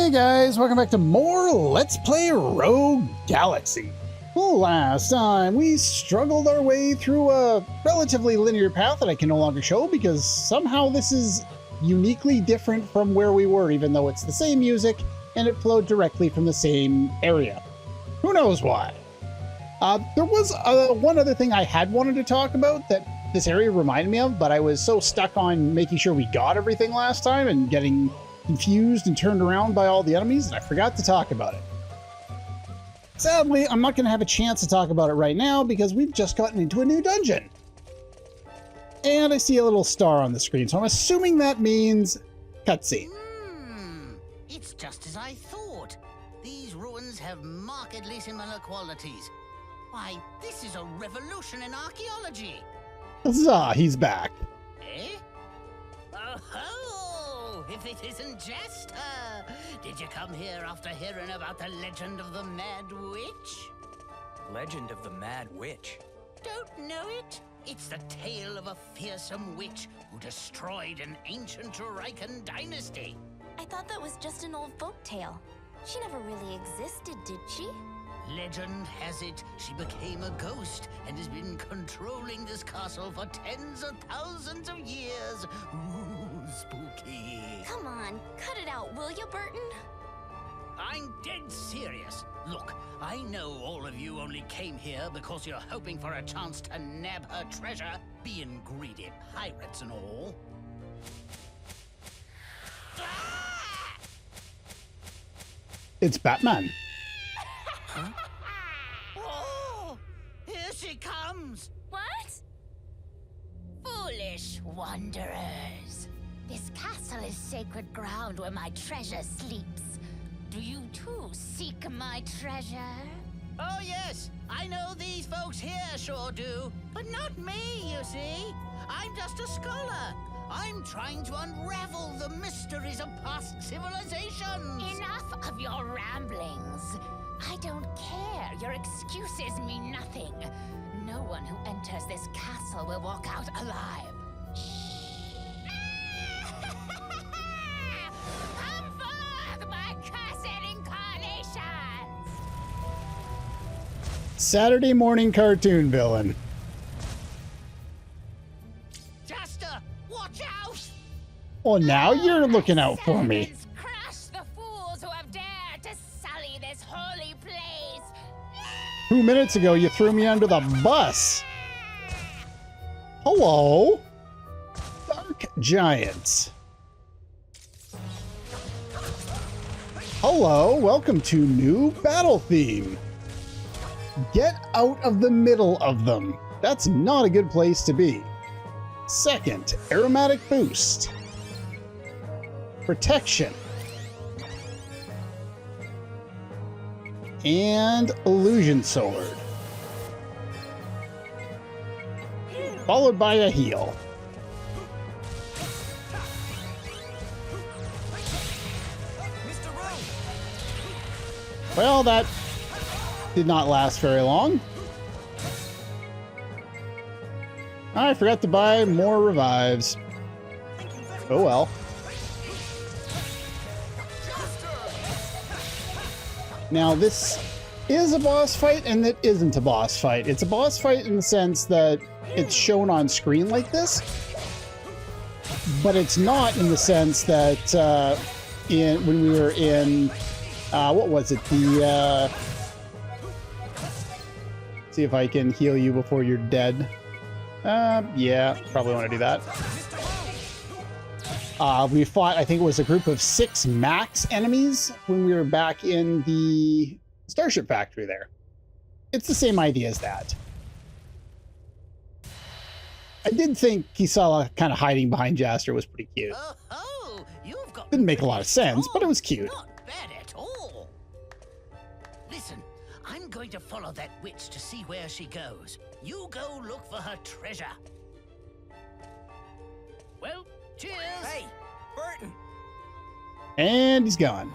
Hey guys, welcome back to more Let's Play Rogue Galaxy. Well, last time we struggled our way through a relatively linear path that I can no longer show because somehow this is uniquely different from where we were, even though it's the same music and it flowed directly from the same area. Who knows why? There was one other thing I had wanted to talk about that this area reminded me of, but I was so stuck on making sure we got everything last time and getting confused and turned around by all the enemies, and I forgot to talk about it. Sadly, I'm not going to have a chance to talk about it right now because we've just gotten into a new dungeon. And I see a little star on the screen, so I'm assuming that means cutscene. It's just as I thought. These ruins have markedly similar qualities. Why, this is a revolution in archaeology. Huzzah, he's back. Eh? Oh, if it isn't Jester! Did you come here after hearing about the legend of the Mad Witch? Legend of the Mad Witch? Don't know it? It's the tale of a fearsome witch who destroyed an ancient Rican dynasty. I thought that was just an old folk tale. She never really existed, did she? Legend has it she became a ghost and has been controlling this castle for tens of thousands of years. Ooh, spooky. Come on, cut it out, will you, Burton? I'm dead serious. Look, I know all of you only came here because you're hoping for a chance to nab her treasure, being greedy pirates and all. Ah! It's Batman. Huh? Oh, here she comes. What? Foolish wanderers. This castle is sacred ground where my treasure sleeps. Do you too seek my treasure? Oh yes, I know these folks here sure do. But not me, you see. I'm just a scholar. I'm trying to unravel the mysteries of past civilizations. Enough of your ramblings. I don't care. Your excuses mean nothing. No one who enters this castle will walk out alive. Come forth, my cursed incarnations! Saturday morning cartoon villain. Jester, watch out! Well, now you're looking out for me. Crush the fools who have dared to sully this holy place. 2 minutes ago, you threw me under the bus. Hello? Dark Giants. Hello, welcome to new battle theme. Get out of the middle of them. That's not a good place to be. Second, aromatic boost. Protection. And illusion sword. Followed by a heal. Well, that did not last very long. I forgot to buy more revives. Oh well. Now this is a boss fight and it isn't a boss fight. It's a boss fight in the sense that it's shown on screen like this, but it's not in the sense that when we were in what was it? See if I can heal you before you're dead. Yeah, probably want to do that. We fought, I think it was a group of 6 max enemies when we were back in the Starship Factory there. It's the same idea as that. I did think Kisala kind of hiding behind Jaster was pretty cute. Oh, you've got Didn't make a lot of sense, but it was cute. Not bad at all. Listen, I'm going to follow that witch to see where she goes. You go look for her treasure. Well, cheers. Hey, Burton! And he's gone.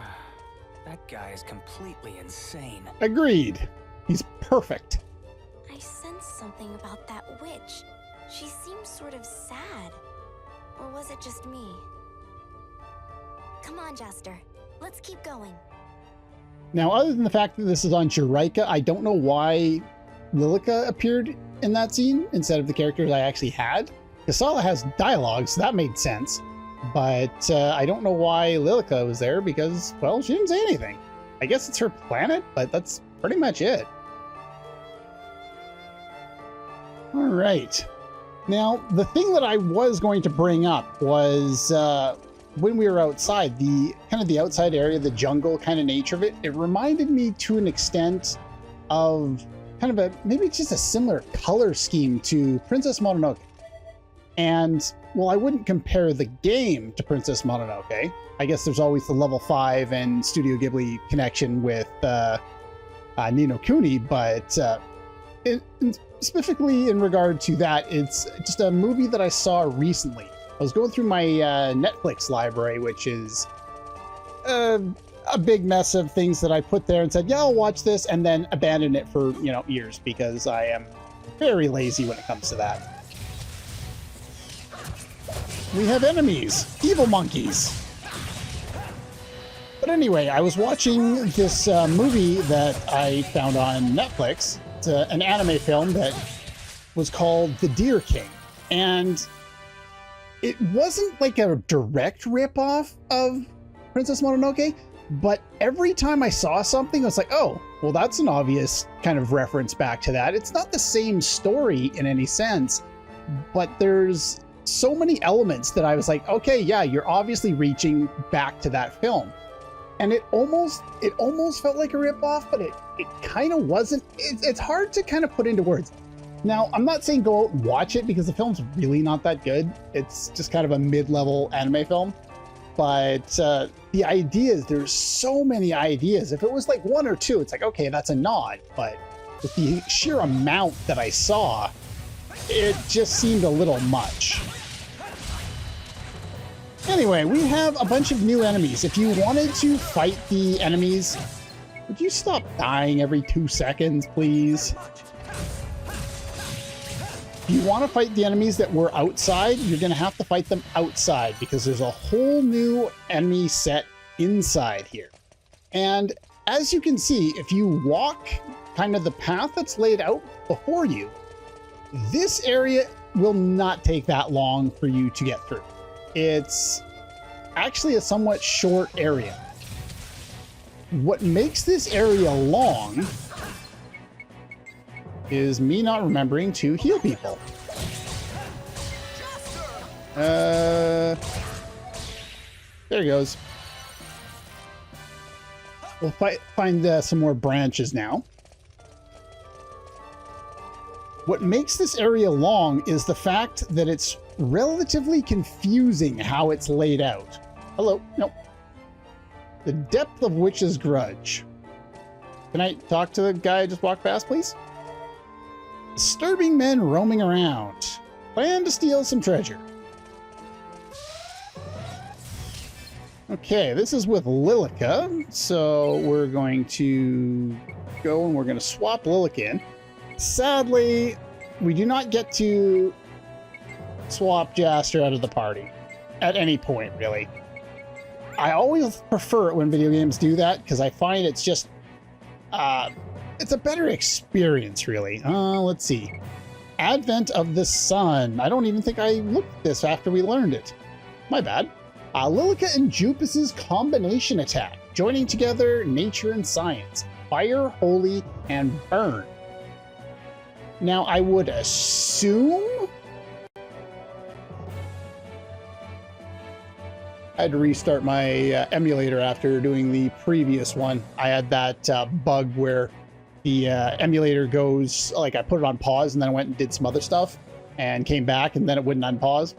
That guy is completely insane. Agreed. He's perfect. I sense something about that witch. She seems sort of sad. Or was it just me? Come on, Jaster. Let's keep going. Now, other than the fact that this is on Juraika, I don't know why Lilica appeared in that scene instead of the characters I actually had. Kasala has dialogue, so that made sense. But I don't know why Lilica was there because, well, she didn't say anything. I guess it's her planet, but that's pretty much it. All right. Now, the thing that I was going to bring up was when we were outside, the kind of the outside area, the jungle kind of nature of it, it reminded me to an extent of kind of a, maybe just a similar color scheme to Princess Mononoke. And, well, I wouldn't compare the game to Princess Mononoke. I guess there's always the level 5 and Studio Ghibli connection with Ni no Kuni, but specifically in regard to that, it's just a movie that I saw recently. I was going through my Netflix library, which is a big mess of things that I put there and said, yeah, I'll watch this, and then abandon it for, you know, years because I am very lazy when it comes to that. We have enemies, evil monkeys. But anyway, I was watching this movie that I found on Netflix. It's an anime film that was called The Deer King. And it wasn't like a direct ripoff of Princess Mononoke, but every time I saw something, I was like, oh, well, that's an obvious kind of reference back to that. It's not the same story in any sense, but there's so many elements that I was like, okay, yeah, you're obviously reaching back to that film. And it almost felt like a ripoff, but it kind of wasn't. It's hard to kind of put into words. Now, I'm not saying go out and watch it because the film's really not that good. It's just kind of a mid-level anime film. But the ideas, there's so many ideas. If it was like one or two, it's like, okay, that's a nod. But with the sheer amount that I saw, it just seemed a little much. Anyway, we have a bunch of new enemies. If you wanted to fight the enemies, would you stop dying every 2 seconds, please? If you want to fight the enemies that were outside, you're going to have to fight them outside because there's a whole new enemy set inside here. And as you can see, if you walk kind of the path that's laid out before you, this area will not take that long for you to get through. It's actually a somewhat short area. What makes this area long is me not remembering to heal people. There he goes. We'll find some more branches now. What makes this area long is the fact that it's relatively confusing how it's laid out. Hello, nope. The depth of Witch's Grudge. Can I talk to the guy I just walked past, please? Disturbing men roaming around. Plan to steal some treasure. Okay, this is with Lilica, so we're going to go and we're going to swap Lilica in. Sadly, we do not get to swap Jaster out of the party at any point, really. I always prefer it when video games do that because I find it's just it's a better experience, really. Let's see. Advent of the Sun. I don't even think I looked at this after we learned it. My bad. Lilica and Jupus's combination attack, joining together nature and science, fire, holy, and burn. Now, I would assume I had to restart my emulator after doing the previous one. I had that bug where the emulator goes, like I put it on pause and then I went and did some other stuff and came back and then it wouldn't unpause.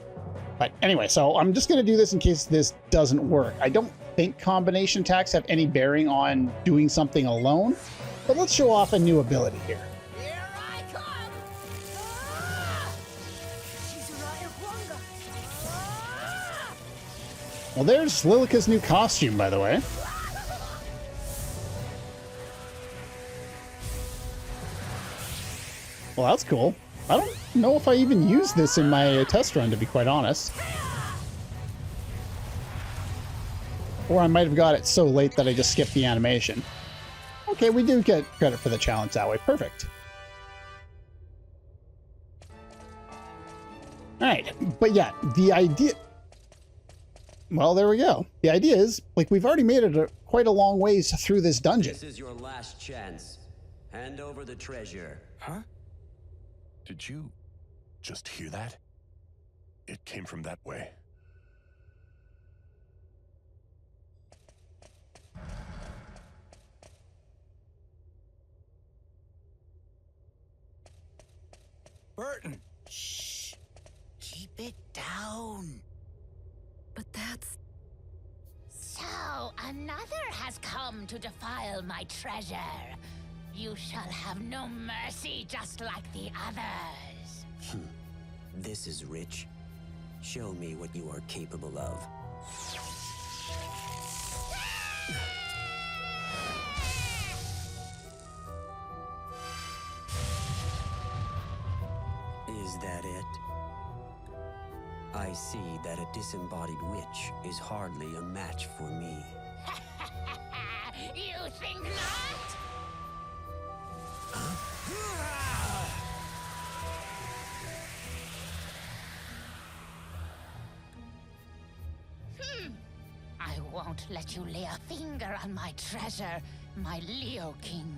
But anyway, so I'm just going to do this in case this doesn't work. I don't think combination attacks have any bearing on doing something alone, but let's show off a new ability here. Here I come! Well, there's Lilica's new costume, by the way. Well, that's cool. I don't know if I even used this in my test run, to be quite honest. Or I might have got it so late that I just skipped the animation. Okay, we do get credit for the challenge that way. Perfect. Alright, but yeah, the idea... Well, there we go. The idea is, like, we've already made it quite a long ways through this dungeon. This is your last chance. Hand over the treasure. Huh? Did you just hear that? It came from that way. Burton! Shh. Keep it down. But that's... So, another has come to defile my treasure. You shall have no mercy, just like the others. This is rich. Show me what you are capable of. Is that it? I see that a disembodied witch is hardly a match for me. You think not? I won't let you lay a finger on my treasure, my Leo King.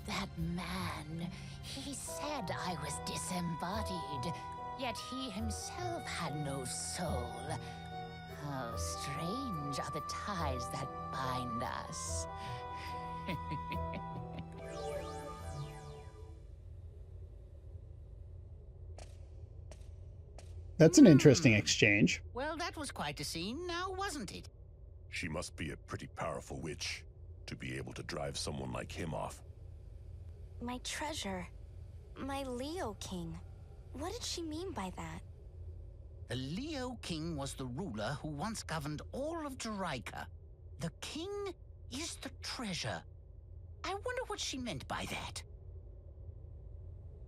That man, he said I was disembodied, yet he himself had no soul. How strange are the ties that bind us. That's an interesting exchange. Well, that was quite a scene, now wasn't it? She must be a pretty powerful witch to be able to drive someone like him off. my treasure. My Leo King. What did she mean by that? The Leo King was the ruler who once governed all of Jaraika. The king is the treasure. I wonder what she meant by that.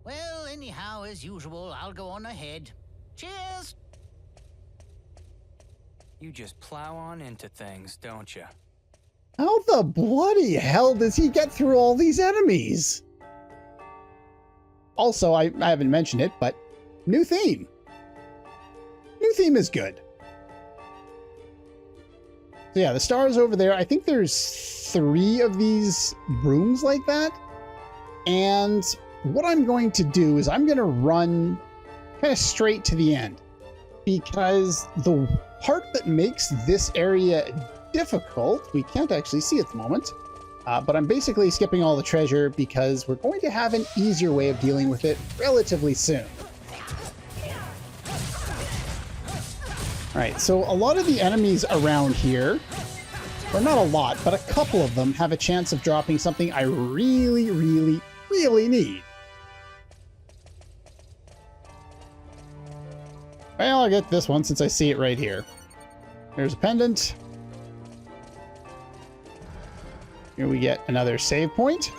Well, anyhow, as usual, I'll go on ahead. Cheers! You just plow on into things, don't you? How the bloody hell does he get through all these enemies? Also, I haven't mentioned it, but new theme. New theme is good. So yeah, the stars over there. I think there's 3 of these rooms like that. And what I'm going to do is I'm going to run kind of straight to the end. Because the part that makes this area difficult, we can't actually see at the moment, but I'm basically skipping all the treasure because we're going to have an easier way of dealing with it relatively soon. Alright, so a lot of the enemies around here, or not a lot, but a couple of them have a chance of dropping something I really, really, really need. Well, I'll get this one since I see it right here. There's a pendant. Here we get another save point.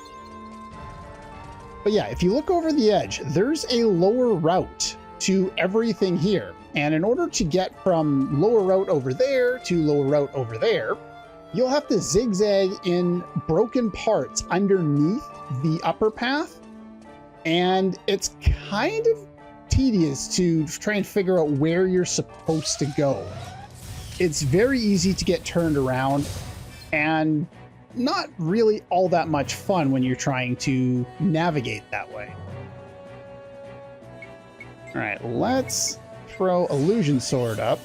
But yeah, if you look over the edge, there's a lower route to everything here. And in order to get from lower route over there to lower route over there, you'll have to zigzag in broken parts underneath the upper path. And it's kind of tedious to try and figure out where you're supposed to go. It's very easy to get turned around and not really all that much fun when you're trying to navigate that way. All right, let's throw Illusion Sword up.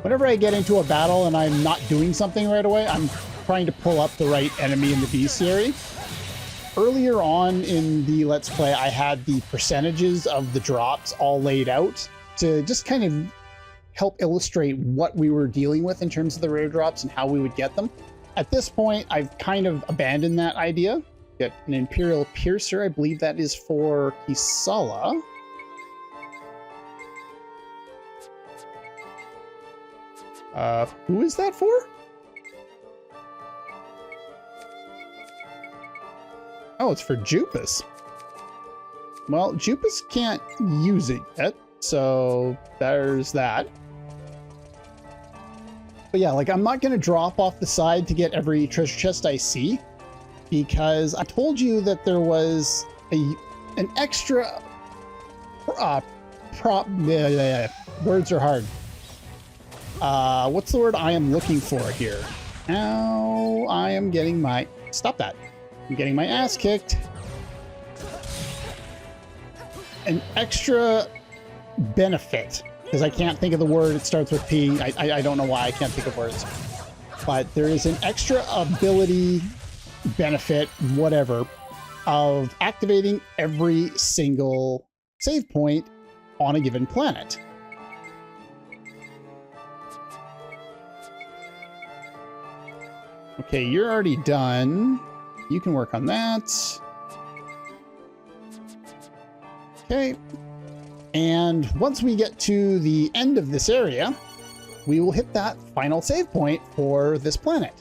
Whenever I get into a battle and I'm not doing something right away, I'm trying to pull up the right enemy in the bestiary. Earlier on in the Let's Play, I had the percentages of the drops all laid out to just kind of help illustrate what we were dealing with in terms of the rare drops and how we would get them. At this point, I've kind of abandoned that idea. Get an Imperial Piercer, I believe that is for Kisala. Who is that for? Oh, it's for Jupus. Well, Jupus can't use it yet, so there's that. But yeah, like, I'm not going to drop off the side to get every treasure chest I see, because I told you that there was an extra words are hard. What's the word I am looking for here? Now I am getting my... Stop that. I'm getting my ass kicked. An extra benefit, because I can't think of the word. It starts with P. I don't know why I can't think of words. But there is an extra ability, benefit, whatever, of activating every single save point on a given planet. Okay, you're already done. You can work on that. Okay. And once we get to the end of this area, we will hit that final save point for this planet.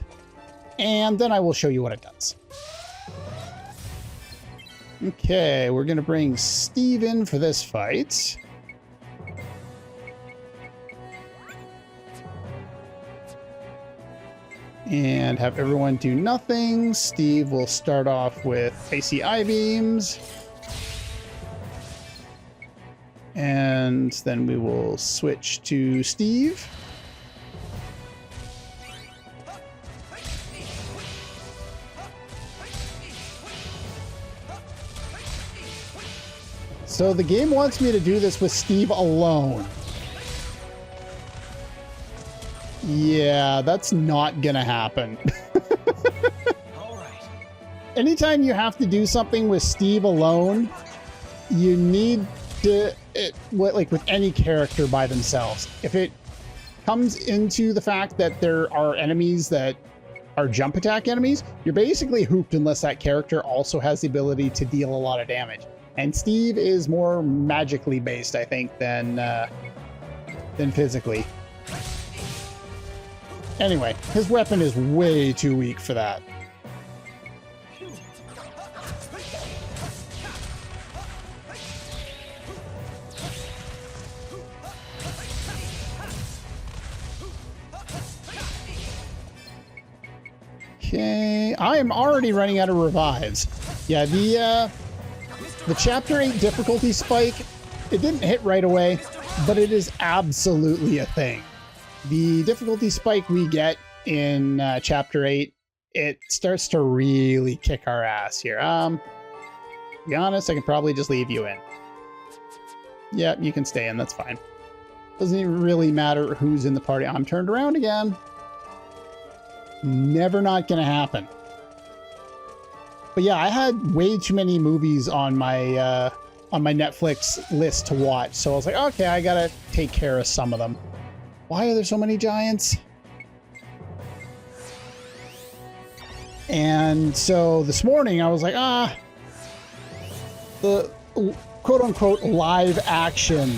And then I will show you what it does. Okay, we're going to bring Steve in for this fight. And have everyone do nothing. Steve will start off with icy I-beams. And then we will switch to Steve. So the game wants me to do this with Steve alone. Yeah, that's not gonna happen. All right. Anytime you have to do something with Steve alone, you need to, like with any character by themselves, if it comes into the fact that there are enemies that are jump attack enemies, you're basically hooped unless that character also has the ability to deal a lot of damage. And Steve is more magically based, I think, than physically. Anyway, his weapon is way too weak for that. Okay, I am already running out of revives. Yeah, the Chapter 8 difficulty spike, it didn't hit right away, but it is absolutely a thing. The difficulty spike we get in Chapter 8, it starts to really kick our ass here. To be honest, I can probably just leave you in. Yeah, you can stay in, that's fine. Doesn't even really matter who's in the party. I'm turned around again. Never not gonna happen. But yeah, I had way too many movies on my Netflix list to watch, so I was like, okay, I gotta take care of some of them. Why are there so many giants? And so this morning I was like, the quote-unquote live action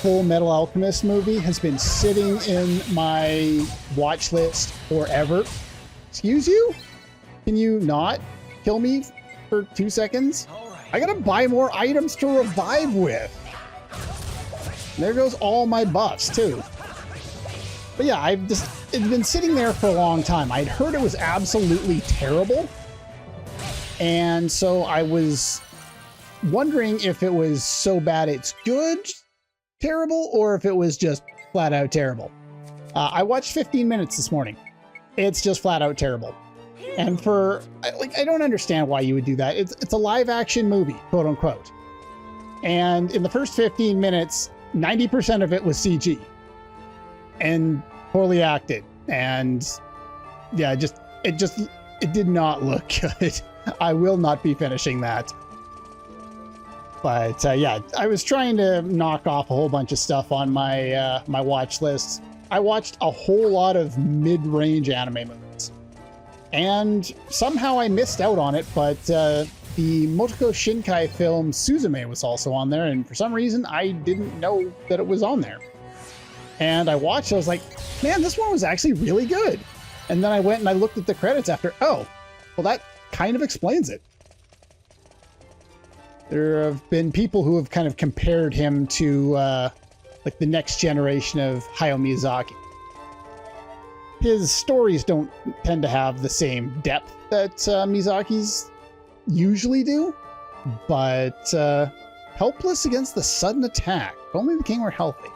Full Metal Alchemist movie has been sitting in my watch list forever. Excuse you? Can you not kill me for 2 seconds? I gotta buy more items to revive with. And there goes all my buffs too. But yeah, it's been sitting there for a long time. I'd heard it was absolutely terrible. And so I was wondering if it was so bad it's good, terrible, or if it was just flat out terrible. I watched 15 minutes this morning. It's just flat out terrible. And I don't understand why you would do that. It's a live action movie, quote unquote. And in the first 15 minutes, 90% of it was CG. And poorly acted. And yeah, it did not look good. I will not be finishing that. But yeah, I was trying to knock off a whole bunch of stuff on my my watch list. I watched a whole lot of mid-range anime movies. And somehow I missed out on it, but the Motoko Shinkai film Suzume was also on there, and for some reason I didn't know that it was on there. And I watched, I was like, man, this one was actually really good. And then I went and I looked at the credits after, oh, well, that kind of explains it. There have been people who have kind of compared him to like the next generation of Hayao Miyazaki. his stories don't tend to have the same depth that Miyazaki's usually do, but helpless against the sudden attack. If only the king were healthy.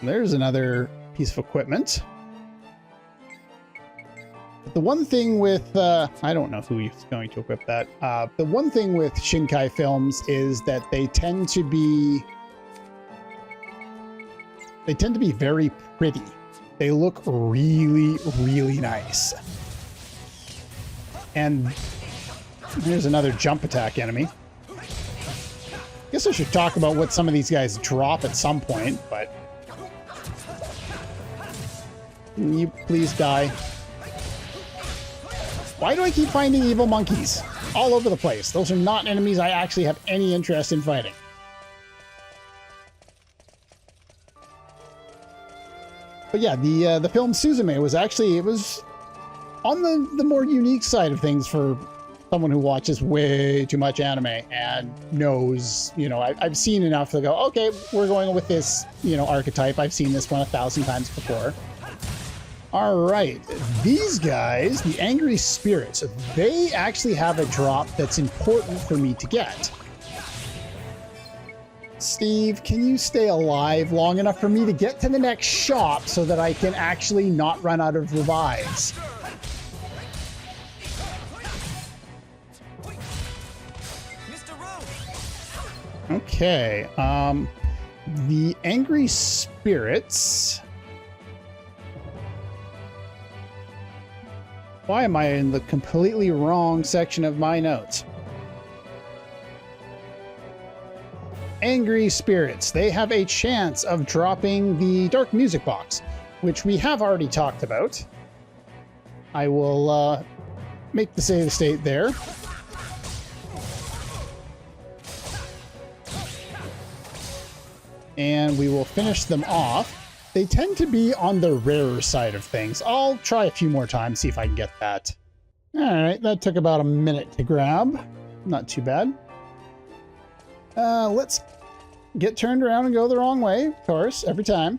There's another piece of equipment. But the one thing with, I don't know who is going to equip that. The one thing with Shinkai films is that they tend to be very pretty. They look really, really nice. And here's another jump attack enemy. Guess I should talk about what some of these guys drop at some point, but you please die. Why do I keep finding evil monkeys all over the place? Those are not enemies I actually have any interest in fighting. But yeah, the film Suzume was actually, it was on the more unique side of things for someone who watches way too much anime and knows, you know, I've seen enough to go, okay, we're going with this, you know, archetype. I've seen this one 1,000 times before. All right, these guys, the Angry Spirits, they actually have a drop that's important for me to get. Steve, can you stay alive long enough for me to get to the next shop so that I can actually not run out of revives? Okay, the Angry Spirits. Why am I in the completely wrong section of my notes? Angry Spirits. They have a chance of dropping the Dark Music Box, which we have already talked about. I will make the save state there. And we will finish them off. They tend to be on the rarer side of things. I'll try a few more times, see if I can get that. All right, that took about a minute to grab. Not too bad. Let's get turned around and go the wrong way, of course, every time.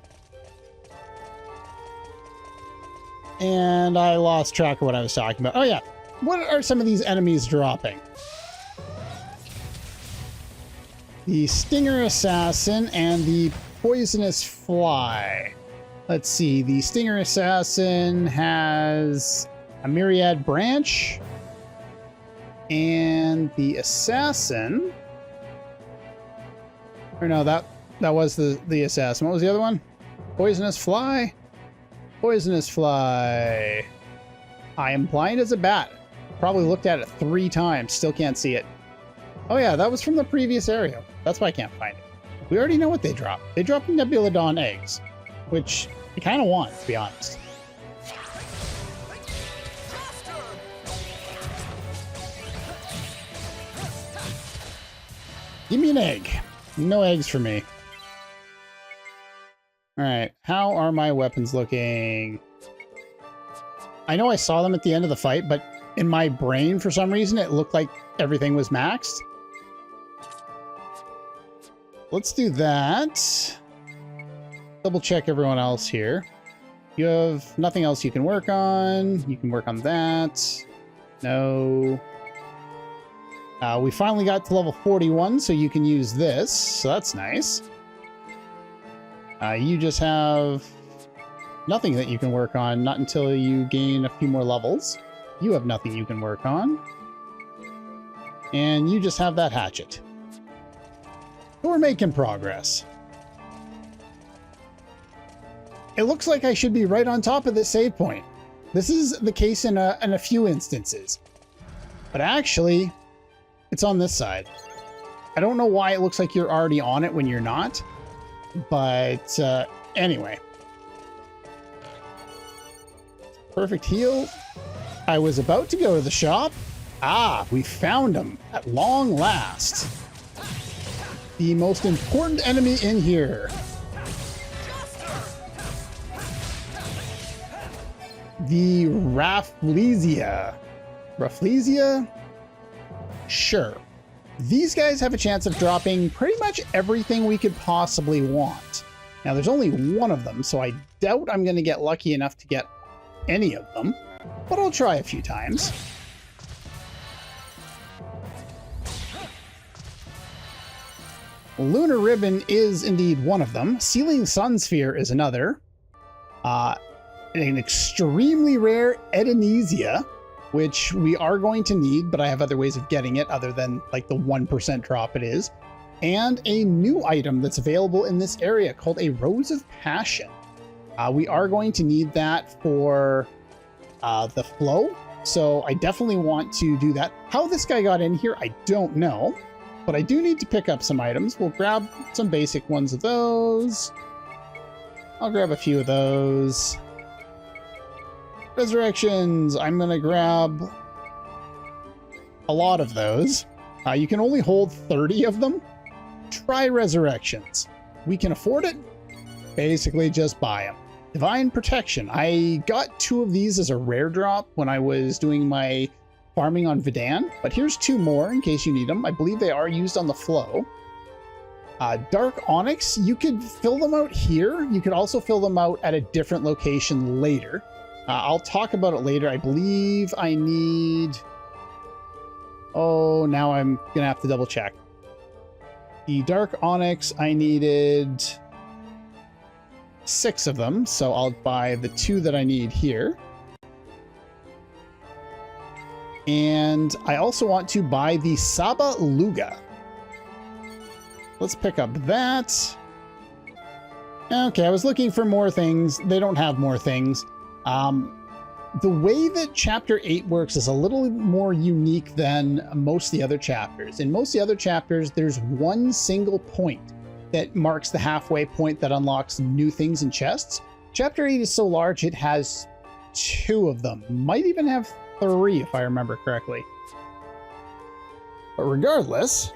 And I lost track of what I was talking about. Oh yeah, what are some of these enemies dropping? The Stinger Assassin and the Poisonous Fly. Let's see, the Stinger Assassin has a Myriad Branch, and the Assassin, or no, that was the Assassin. What was the other one? Poisonous Fly? Poisonous Fly. I am blind as a bat. Probably looked at it 3 times, still can't see it. Oh yeah, that was from the previous area. That's why I can't find it. We already know what they drop. They drop Nebulodon eggs, which I kind of want, to be honest. Give me an egg. No eggs for me. All right, how are my weapons looking? I know I saw them at the end of the fight, but in my brain, for some reason, it looked like everything was maxed. Let's do that. Double check everyone else here. You have nothing else you can work on. You can work on that. No. We finally got to level 41, so you can use this. So that's nice. You just have nothing that you can work on, not until you gain a few more levels. You have nothing you can work on. And you just have that hatchet. But we're making progress. It looks like I should be right on top of this save point. This is the case in a few instances. But actually, it's on this side. I don't know why it looks like you're already on it when you're not. But anyway. Perfect heal. I was about to go to the shop. Ah, we found him at long last. The most important enemy in here. The Rafflesia. Rafflesia? Sure. These guys have a chance of dropping pretty much everything we could possibly want. Now, there's only one of them, so I doubt I'm going to get lucky enough to get any of them, but I'll try a few times. Lunar Ribbon is indeed one of them. Sealing Sun Sphere is another. An extremely rare Echinacea, which we are going to need, but I have other ways of getting it other than like the 1% drop it is. And a new item that's available in this area called a Rose of Passion. We are going to need that for the flow, so I definitely want to do that. How this guy got in here, I don't know, but I do need to pick up some items. We'll grab some basic ones of those. I'll grab a few of those. Resurrections, I'm gonna grab a lot of those. You can only hold 30 of them. Try Resurrections. We can afford it. Basically just buy them. Divine Protection. I got 2 of these as a rare drop when I was doing my farming on Vidan, but here's 2 more in case you need them. I believe they are used on the flow. Dark Onyx, you could fill them out here. You could also fill them out at a different location later. I'll talk about it later. I believe I need... Oh, now I'm going to have to double check. The Dark Onyx, I needed 6 of them, so I'll buy the 2 that I need here. And I also want to buy the Saba Luga. Let's pick up that. Okay, I was looking for more things. They don't have more things. The way that Chapter 8 works is a little more unique than most of the other chapters. In most of the other chapters, there's one single point that marks the halfway point that unlocks new things in chests. Chapter 8 is so large, it has 2 of them. Might even have 3, if I remember correctly. But regardless,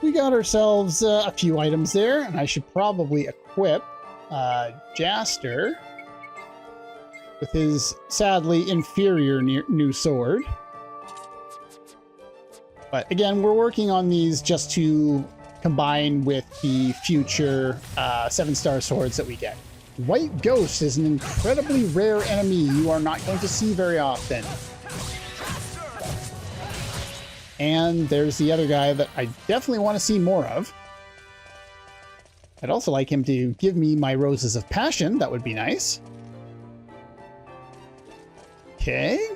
we got ourselves a few items there, and I should probably equip Jaster with his sadly inferior new sword. But again, we're working on these just to combine with the future 7-star swords that we get. White Ghost is an incredibly rare enemy you are not going to see very often. And there's the other guy that I definitely want to see more of. I'd also like him to give me my Roses of Passion. That would be nice. Okay.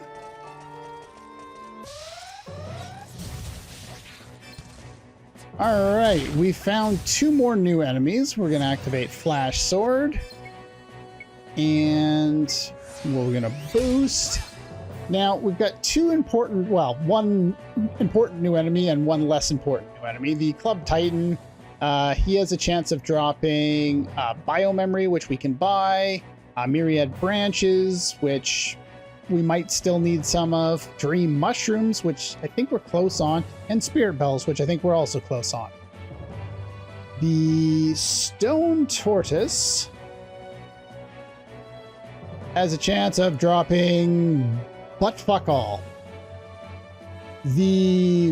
All right, we found 2 more new enemies. We're going to activate Flash Sword. And we're going to boost. Now, we've got 2 important, well, 1 important new enemy and 1 less important new enemy. The Club Titan, he has a chance of dropping Biomemory, which we can buy, Myriad Branches, which we might still need some of, Dream Mushrooms, which I think we're close on, and Spirit Bells, which I think we're also close on. The Stone Tortoise has a chance of dropping Butt Fuck All. The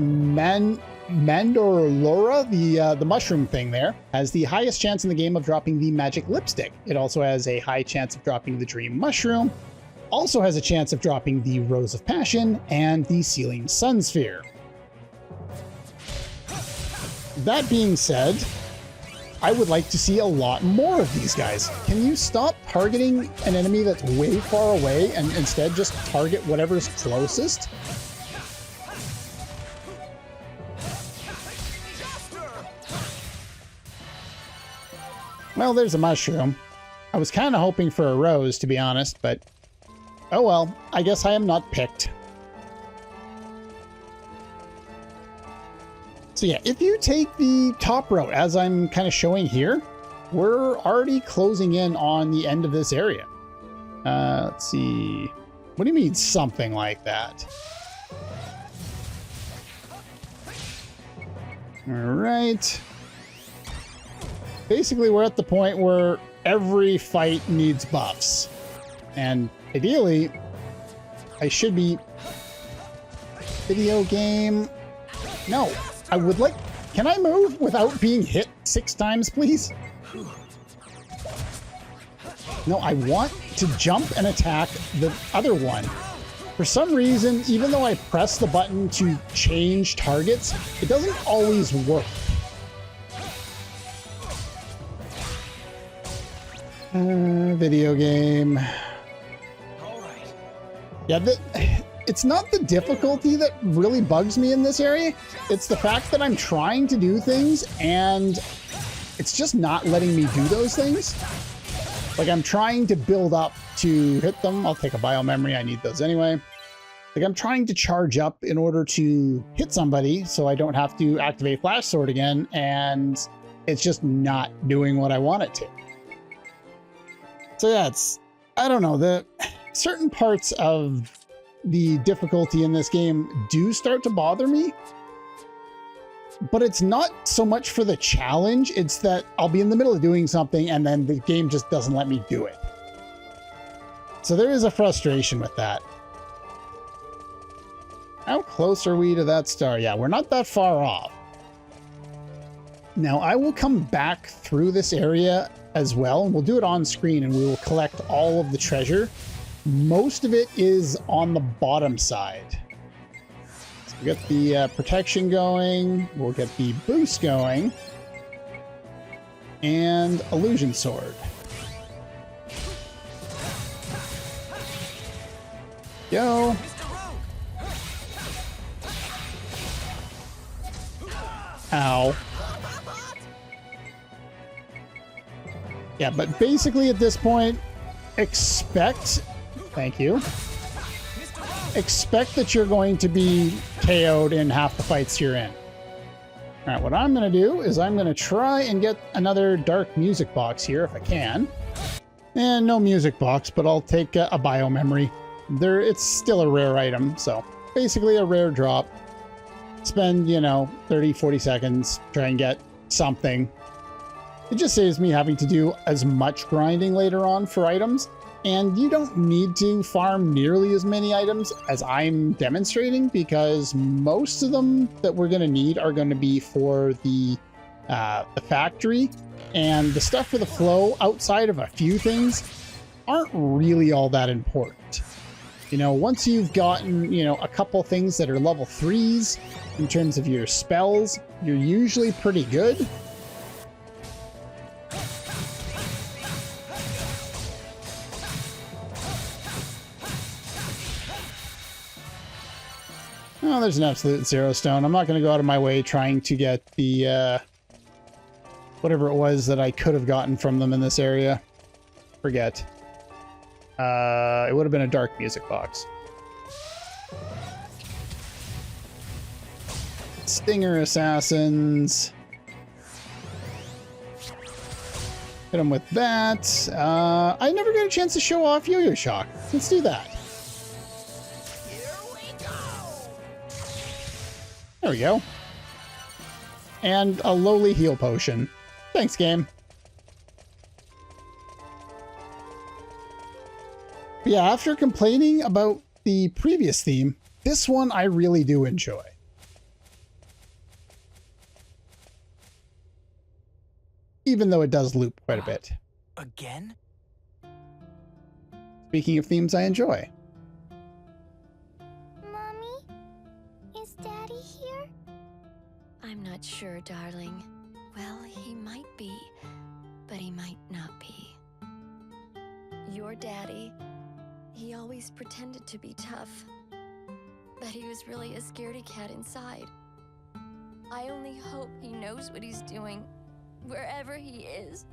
Mandorlora, the mushroom thing there, has the highest chance in the game of dropping the Magic Lipstick. It also has a high chance of dropping the Dream Mushroom, also has a chance of dropping the Rose of Passion and the Sealing Sun Sphere. That being said, I would like to see a lot more of these guys. Can you stop targeting an enemy that's way far away and instead just target whatever's closest? Well, there's a mushroom. I was kind of hoping for a rose, to be honest, but oh well, I guess I am not picked. So yeah, if you take the top route, as I'm kind of showing here, we're already closing in on the end of this area. Let's see. What do you mean something like that? All right. Basically, we're at the point where every fight needs buffs. And ideally, I should be... Video game... No, I would like... Can I move without being hit 6 times, please? No, I want to jump and attack the other one. For some reason, even though I press the button to change targets, it doesn't always work. Video game. All right. Yeah, it's not the difficulty that really bugs me in this area. It's the fact that I'm trying to do things and it's just not letting me do those things. Like, I'm trying to build up to hit them. I'll take a bio memory. I need those anyway. Like, I'm trying to charge up in order to hit somebody so I don't have to activate Flash Sword again, and it's just not doing what I want it to. So yeah, I don't know, the certain parts of the difficulty in this game do start to bother me, but it's not so much for the challenge, it's that I'll be in the middle of doing something and then the game just doesn't let me do it. So there is a frustration with that. How close are we to that star? Yeah, we're not that far off. Now I will come back through this area as well, and we'll do it on screen and we will collect all of the treasure. Most of it is on the bottom side. So we'll get the protection going, we'll get the boost going, and illusion sword. Go. Ow. Yeah, but basically at this point, expect, thank you, expect that you're going to be KO'd in half the fights you're in. All right, what I'm going to do is I'm going to try and get another dark music box here if I can. And no music box, but I'll take a bio memory. It's still a rare item, so basically a rare drop. Spend, 30, 40 seconds, try and get something. It just saves me having to do as much grinding later on for items, and you don't need to farm nearly as many items as I'm demonstrating, because most of them that we're going to need are going to be for the factory, and the stuff for the flow outside of a few things aren't really all that important. Once you've gotten, a couple things that are level 3s in terms of your spells, you're usually pretty good. Oh, there's an absolute zero stone. I'm not going to go out of my way trying to get the, whatever it was that I could have gotten from them in this area. Forget. It would have been a dark music box. Stinger assassins. Hit them with that. I never got a chance to show off Yo-Yo Shock. Let's do that. There we go. And a lowly heal potion. Thanks, game. But yeah, after complaining about the previous theme, this one I really do enjoy. Even though it does loop quite a bit. Again? Speaking of themes I enjoy. Mommy? Is Daddy here? I'm not sure, darling. Well, he might be, but he might not be. Your daddy, he always pretended to be tough, but he was really a scaredy cat inside. I only hope he knows what he's doing, wherever he is.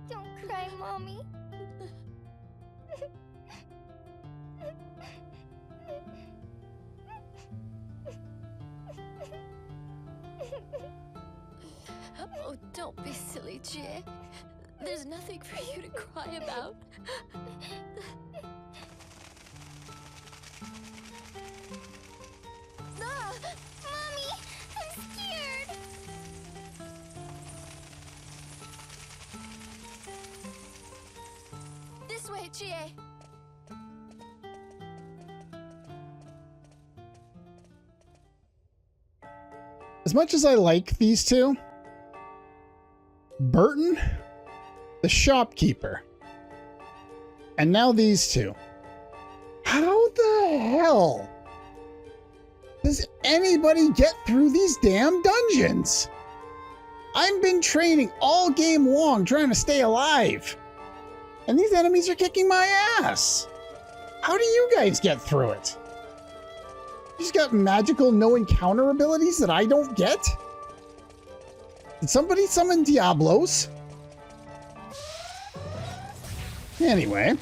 Don't cry, Mommy. Oh, don't be silly, Jay. There's nothing for you to cry about. Ah, Mommy, I'm scared. This way, Jay. As much as I like these two, Burton, the shopkeeper, and now these two. How the hell does anybody get through these damn dungeons? I've been training all game long trying to stay alive, and these enemies are kicking my ass. How do you guys get through it? You just got magical no encounter abilities that I don't get? Did somebody summon Diablos? Anyway,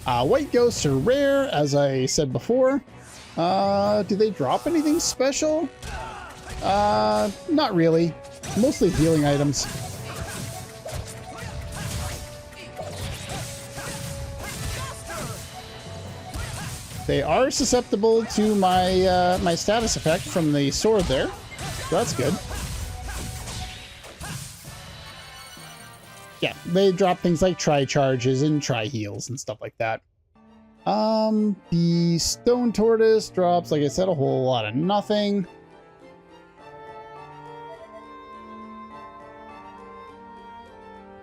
white ghosts are rare, as I said before. Do they drop anything special? Not really. Mostly healing items. They are susceptible to my my status effect from the sword there, so that's good. Yeah, they drop things like tri-charges and tri-heals and stuff like that. The stone tortoise drops, like I said, a whole lot of nothing.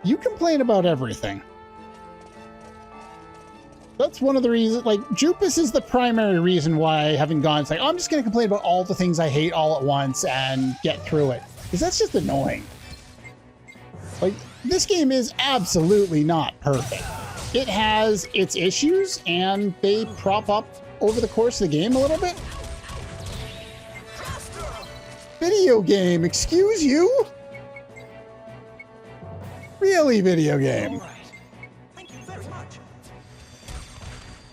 You complain about everything. That's one of the reasons, like, Jupus is the primary reason why I haven't gone. It's like, oh, I'm just going to complain about all the things I hate all at once and get through it. Because that's just annoying. Like, this game is absolutely not perfect. It has its issues, and they prop up over the course of the game a little bit. Video game, excuse you? Really, video game.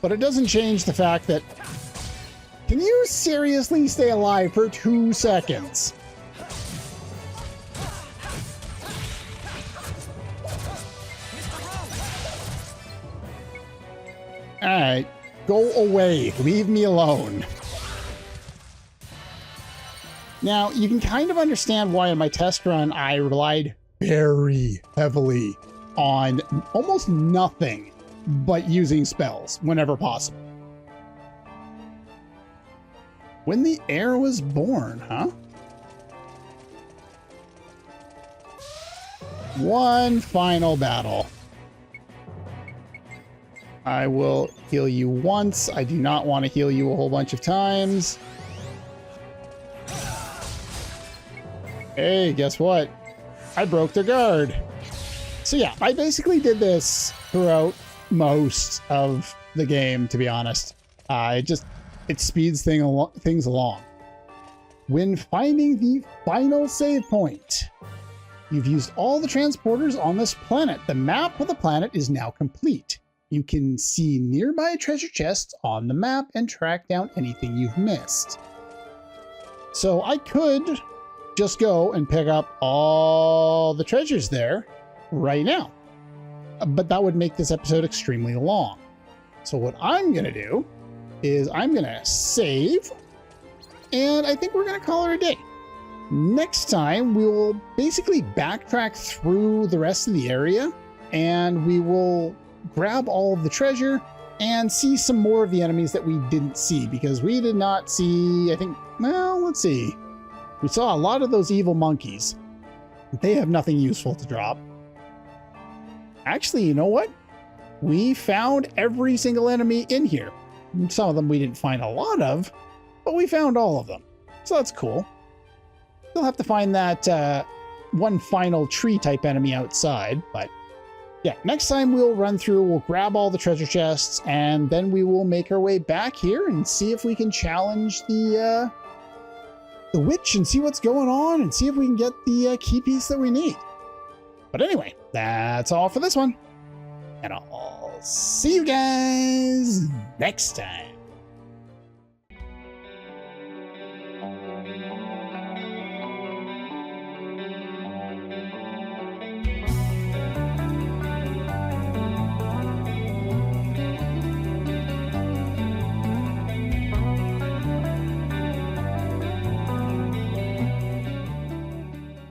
But it doesn't change the fact that, can you seriously stay alive for 2 seconds? Alright, go away. Leave me alone. Now, you can kind of understand why in my test run I relied very heavily on almost nothing but using spells whenever possible. When the heir was born, huh? One final battle. I will heal you once. I do not want to heal you a whole bunch of times. Hey, guess what? I broke their guard. So yeah, I basically did this throughout most of the game, to be honest. It speeds things along. When finding the final save point, you've used all the transporters on this planet. The map of the planet is now complete. You can see nearby treasure chests on the map and track down anything you've missed. So I could just go and pick up all the treasures there right now. But that would make this episode extremely long. So what I'm going to do is I'm going to save, and I think we're going to call it a day. Next time, we will basically backtrack through the rest of the area, and we will grab all of the treasure and see some more of the enemies that we didn't see, because we did not see, I think, well, let's see. We saw a lot of those evil monkeys. They have nothing useful to drop. Actually, you know what? We found every single enemy in here. Some of them we didn't find a lot of, but we found all of them. So that's cool. We'll have to find that one final tree type enemy outside, but yeah, next time we'll run through, we'll grab all the treasure chests, and then we will make our way back here and see if we can challenge the witch and see what's going on and see if we can get the key piece that we need. But anyway, that's all for this one, and I'll see you guys next time.